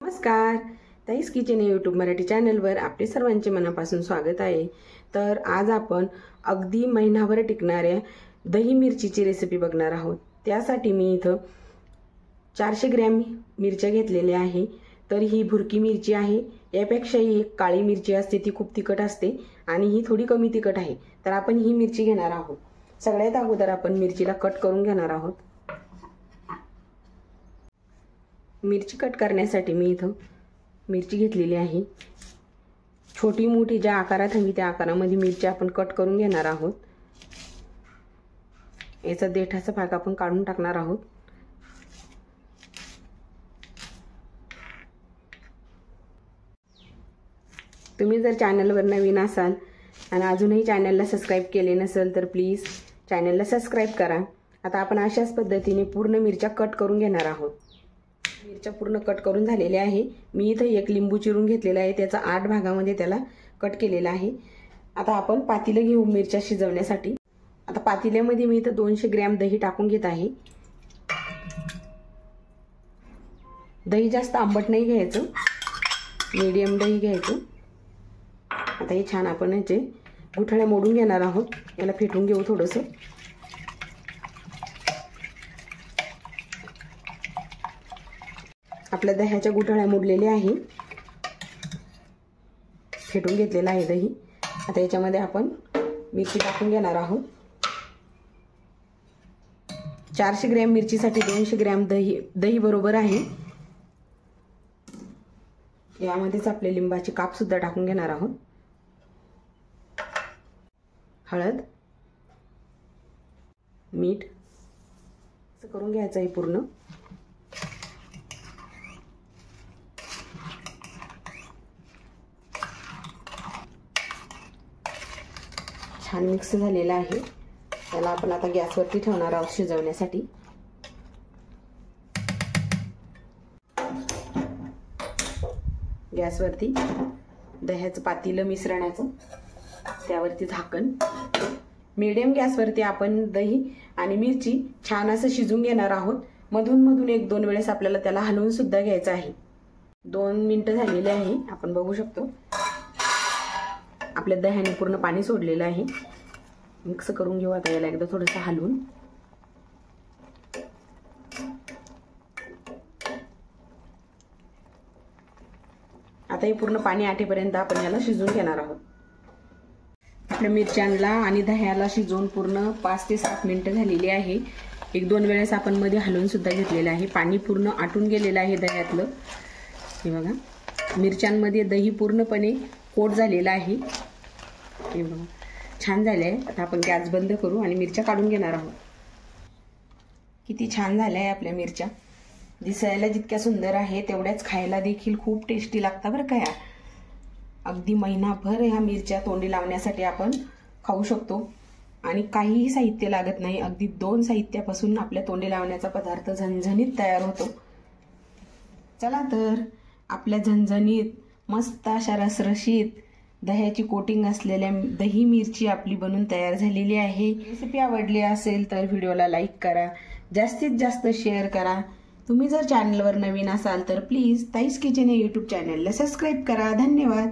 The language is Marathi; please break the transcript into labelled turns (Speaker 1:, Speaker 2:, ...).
Speaker 1: नमस्कार, ताईस किचन यूट्यूब मराठी चॅनलवर आपले सर्वांचे मनापासून स्वागत आहे। तर आज आपण अगदी महिनाभर टिकणाऱ्या दही मिरचीची रेसिपी बघणार आहोत। त्यासाठी मी इथं 400 ग्रॅम मिरच्या घेतलेल्या आहे। तर ही भुरकी मिरची आहे, यापेक्षा ही काळी मिरची असते ती खूप तिखट असते आणि ही थोडी कमी तिखट आहे। तर आपण ही मिरची घेणार आहोत। सगळ्यात अगोदर आपण मिरचीला कट करून घेणार आहोत। मिरची कट करण्यासाठी मी इथं मिरची घेतलेली आहे। छोटी मोठी ज्या आकारात हवी त्या आकारामध्ये मिरची आपण कट करून घेणार आहोत। याचा देठाचा भाग आपण काढून टाकणार आहोत। तुम्ही जर चॅनलवर नवीन असाल आणि अजूनही चॅनलला सबस्क्राइब केले नसेल तर प्लीज चॅनलला सबस्क्राइब करा। आता आपण अशाच पद्धतीने पूर्ण मिरच्या कट करून घेणार आहोत। मिरच्या पूर्ण कट करून झालेल्या आहे। मी इथे एक लिंबू चिरून घेतलेला आहे, त्याचा 8 भागामध्ये त्याला कट केलेला आहे। आता आपण पातेले घेऊ मिरच्या शिजवण्यासाठी। आता पातेल्यामध्ये मी इथे 200 ग्रॅम दही टाकून घेत आहे। दही जास्त आंबट नाही घ्यायचं, मीडियम दही घ्यायचं। आता हे छान आपण याचे गुठळ्या मोडून घेणार आहोत। याला फेटून घेऊ थोडंसं। आपल्या दह्याच्या गुठळ्या मोडलेल्या आहे, फेटून घेतलेला आहे दही। आता याच्यामध्ये आपण मिरची टाकून घेणार आहोत। 400 ग्रॅम मिरचीसाठी 200 ग्रॅम दही बरोबर आहे। यामध्येच आपले लिंबाचे काप सुद्धा टाकून घेणार आहोत। हळद, मीठ असं करून घ्यायचं आहे पूर्ण। छान मिक्स झालेला आहे। त्याला आपण आता गॅसवरती ठेवणार आहोत शिजवण्यासाठी। गॅसवरती दह्याचं पातेलं मिश्रणाचं, त्यावरती झाकण। मीडियम गॅसवरती आपण दही आणि मिरची छान असं शिजून घेणार आहोत। मधून मधून 1-2 वेळेस आपल्याला त्याला हलवून सुद्धा घ्यायचं आहे। 2 मिनिटं झालेले आहे, आपण बघू शकतो आपल्या दह्याने पूर्ण पाणी सोडलेलं आहे। मिक्स करून घेऊ आता याला एकदा थोडंसं हलवून। आता हे पूर्ण पाणी आटेपर्यंत आपण याला शिजवून घेणार आहोत। आपल्या मिरच्यांना आणि दह्याला शिजवून पूर्ण 5 ते 7 मिनिटं झालेली आहे। 1-2 वेळेस आपण मध्ये हलवून सुद्धा घेतलेलं आहे। पाणी पूर्ण आटून गेलेलं आहे दह्यातलं। हे बघा, मिरच्यांमध्ये दही पूर्णपणे कोट झालेला आहे। हे बघा, छान झाले आहे। आता आपण गॅस बंद करू आणि मिरच्या काढून घेणार आहोत। किती छान झाल्या आहे आपल्या मिरच्या। दिसायला जितक्या सुंदर आहे तेवढ्याच खायला देखील खूप टेस्टी लागतात बरं का। अगदी महिनाभर ह्या मिरच्या तोंडी लावण्यासाठी आपण खाऊ शकतो आणि काहीही साहित्य लागत नाही। अगदी 2 साहित्यापासून आपल्या तोंडी लावण्याचा पदार्थ झणझणीत तयार होतो। चला तर आपल्या झणझणीत मस्त अशा रसरशीत दह्याची कोटिंग असलेल्या दही मिरची आपली बनून तयार झालेली आहे। रेसिपी आवडली असेल तर व्हिडिओला लाईक करा, जास्तीत जास्त शेअर करा। तुम्ही जर चॅनलवर नवीन असाल तर प्लीज ताईस किचन या यूट्यूब चॅनलला सबस्क्राइब करा। धन्यवाद।